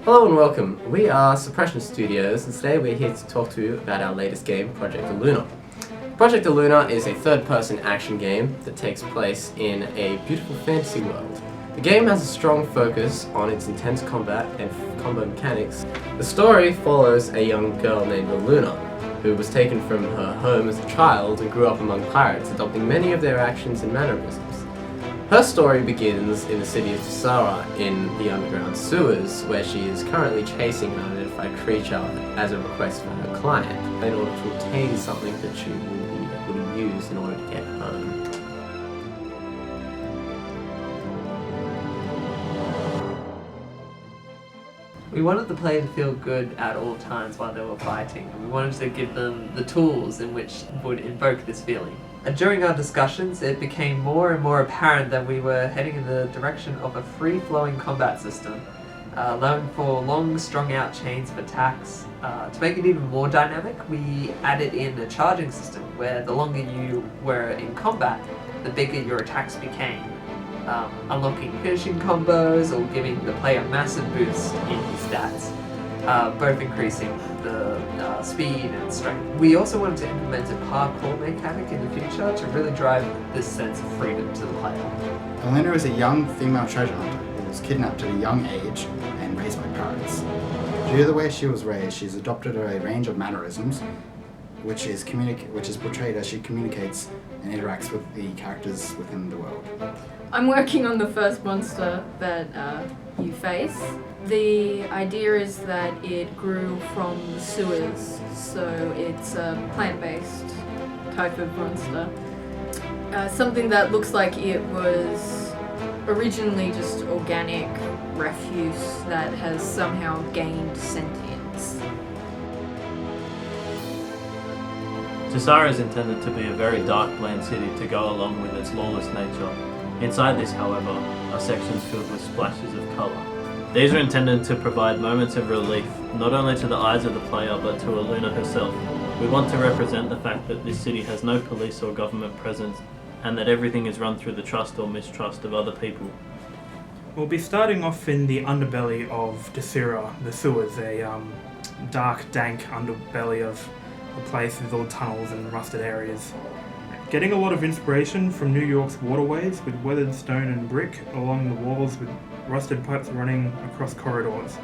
Hello and welcome. We are Suppression Studios, and today we're here to talk to you about our latest game, Project Illuna. Project Illuna is a third-person action game that takes place in a beautiful fantasy world. The game has a strong focus on its intense combat and combo mechanics. The story follows a young girl named Illuna, who was taken from her home as a child and grew up among pirates, adopting many of their actions and mannerisms. Her story begins in the city of Tsara in the underground sewers, where she is currently chasing an unidentified creature as a request for her client, in order to obtain something that she will use in order to get home. We wanted the player to feel good at all times while they were fighting, and we wanted to give them the tools in which would invoke this feeling. And during our discussions, it became more and more apparent that we were heading in the direction of a free-flowing combat system, allowing for long, strung-out chains of attacks. To make it even more dynamic, we added in a charging system, where the longer you were in combat, the bigger your attacks became, unlocking finishing combos or giving the player a massive boost in his stats, both increasing the speed and strength. We also wanted to implement a parkour mechanic in the future to really drive this sense of freedom to the player. Illuna is a young female treasure hunter who was kidnapped at a young age and raised by pirates. Due to the way she was raised, she's adopted a range of mannerisms, which is portrayed as she communicates and interacts with the characters within the world. I'm working on the first monster that you face. The idea is that it grew from the sewers, so it's a plant-based type of monster. Something that looks like it was originally just organic refuse that has somehow gained sentience. Tsara is intended to be a very dark, bland city to go along with its lawless nature. Inside this, however, are sections filled with splashes of colour. These are intended to provide moments of relief, not only to the eyes of the player, but to Illuna herself. We want to represent the fact that this city has no police or government presence, and that everything is run through the trust or mistrust of other people. We'll be starting off in the underbelly of Tsara, the sewers, a dark, dank underbelly of a place with all tunnels and rusted areas. Getting a lot of inspiration from New York's waterways with weathered stone and brick along the walls with rusted pipes running across corridors.